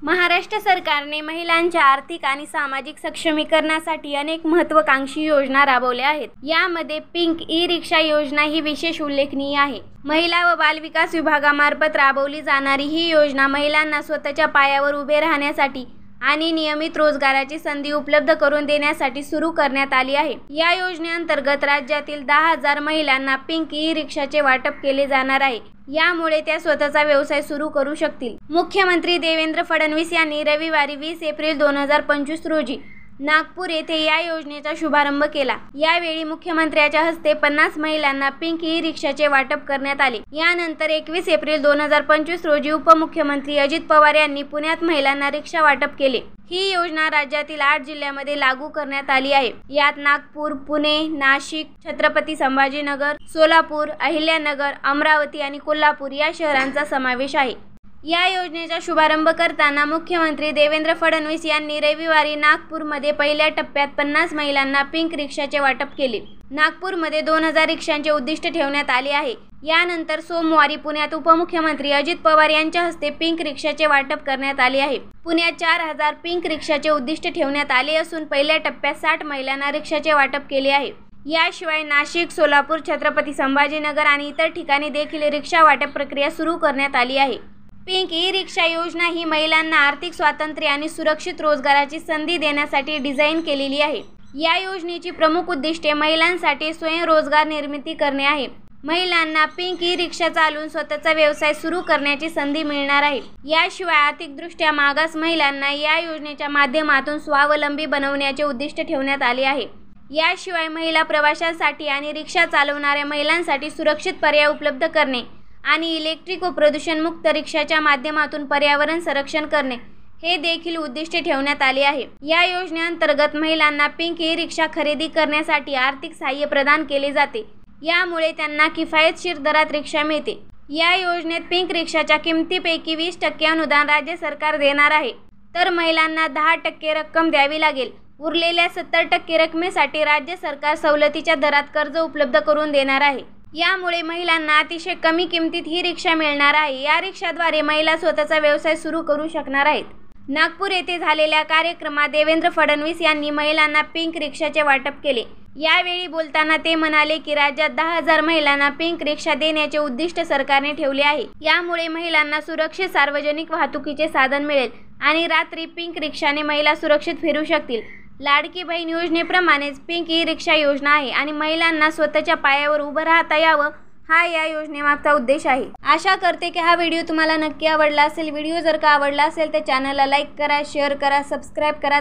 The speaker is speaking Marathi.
महाराष्ट्र सरकारने महिलांच्या आर्थिक आणि सामाजिक सक्षमीकरणासाठी अनेक महत्त्वाकांक्षी योजना राबवल्या आहेत। यामध्ये पिंक ई-रिक्षा योजना ही विशेष उल्लेखनीय आहे। महिला व बालविकास विभागामार्फत राबवली जाणारी ही योजना महिलांना स्वतःच्या पायावर उभे राहण्यासाठी आणि नियमित रोजगाराची संधी उपलब्ध करून देण्यासाठी सुरू करण्यात आली आहे। या योजनेअंतर्गत राज्यातील 10,000 महिलांना पिंक ई-रिक्षाचे वाटप केले जाणार आहे। यामुळे त्या स्वतःचा व्यवसाय सुरू करू शकतील। मुख्यमंत्री देवेंद्र फडणवीस यांनी रविवारी 20 एप्रिल 2025 रोजी नागपूर येथे या योजनेचा शुभारंभ केला। यावेळी मुख्यमंत्र्यांच्या हस्ते 50 महिलांना पिंक ई-रिक्षाचे वाटप करण्यात आले। यानंतर 21 एप्रिल 2025 रोजी उपमुख्यमंत्री अजित पवार यांनी पुण्यात महिलांना रिक्षा वाटप केले। ही योजना राज्यातील 8 जिल्ह्यांमध्ये लागू करण्यात आली आहे। यात नागपूर, पुणे, नाशिक, छत्रपती संभाजीनगर, सोलापूर, अहिल्यानगर, अमरावती आणि कोल्हापूर या शहरांचा समावेश आहे। या योजनेचा शुभारंभ करताना मुख्यमंत्री देवेंद्र फडणवीस यांनी रविवारी नागपूरमध्ये पहिल्या टप्प्यात 50 महिलांना पिंक रिक्षाचे वाटप केले। नागपूरमध्ये 2000 रिक्षांचे उद्दिष्ट ठेवण्यात आले आहे। यानंतर सोमवारी पुण्यात उपमुख्यमंत्री अजित पवार यांच्या हस्ते पिंक रिक्षाचे वाटप करण्यात आले आहे। पुण्यात 4000 पिंक रिक्षाचे उद्दिष्ट ठेवण्यात आले असून पहिल्या टप्प्यात 60 महिलांना रिक्षाचे वाटप केले आहे। याशिवाय नाशिक, सोलापूर, छत्रपती संभाजीनगर आणि इतर ठिकाणी देखील रिक्षा वाटप प्रक्रिया सुरू करण्यात आली आहे। पिंक ई-रिक्षा योजना ही महिलांना आर्थिक स्वातंत्र्य आणि सुरक्षित रोजगाराची संधी देण्यासाठी डिझाईन केलेली आहे। या योजनेची प्रमुख उद्दिष्टे महिलांसाठी स्वयंरोजगार निर्मिती करणे आहे। महिलांना पिंक ई-रिक्षा चालवून स्वतःचा व्यवसाय सुरू करण्याची संधी मिळणार आहे। याशिवाय आर्थिकदृष्ट्या मागास महिलांना या योजनेच्या माध्यमातून स्वावलंबी बनवण्याचे उद्दिष्ट ठेवण्यात आले आहे। याशिवाय महिला प्रवाशांसाठी आणि रिक्षा चालवणाऱ्या महिलांसाठी सुरक्षित पर्याय उपलब्ध करणे आणि इलेक्ट्रिक व प्रदूषणमुक्त रिक्षाच्या माध्यमातून पर्यावरण संरक्षण करणे हे देखील उद्दिष्ट ठेवण्यात आले आहे। या योजनेअंतर्गत महिलांना पिंक ई-रिक्षा खरेदी करण्यासाठी आर्थिक सहाय्य प्रदान केले जाते। यामुळे त्यांना किफायतशीर दरात रिक्षा मिळते। या योजनेत पिंक रिक्षाच्या किमतीपैकी 20% अनुदान राज्य सरकार देणार आहे, तर महिलांना 10% रक्कम द्यावी लागेल। उरलेल्या 70% रकमेसाठी राज्य सरकार सवलतीच्या दरात कर्ज उपलब्ध करून देणार आहे। यामुळे महिलांना अतिशय कमी किमतीत ही रिक्षा मिळणार आहे। या रिक्षाद्वारे महिला स्वतःचा व्यवसाय सुरू करू शकणार आहेत। नागपूर येथे झालेल्या कार्यक्रमात देवेंद्र फडणवीस यांनी महिलांना पिंक रिक्षाचे वाटप केले। यावेळी बोलताना ते म्हणाले की राज्यात 10,000 महिलांना पिंक रिक्षा देण्याचे उद्दिष्ट सरकारने ठेवले आहे। यामुळे महिलांना सुरक्षित सार्वजनिक वाहतुकीचे साधन मिळेल आणि रात्री पिंक रिक्षाने महिला सुरक्षित फिरू शकतील। लाडकी बहीण योजनेप्रमाणेच पिंक ई-रिक्षा योजना आहे आणि महिलांना स्वतःच्या पायावर उभं राहता यावं हा या योजनेमागचा उद्देश आहे। आशा करते की हा व्हिडिओ तुम्हाला नक्की आवडला असेल। व्हिडिओ जर का आवडला असेल तर चॅनलला लाईक करा, शेअर करा, सबस्क्राईब करा।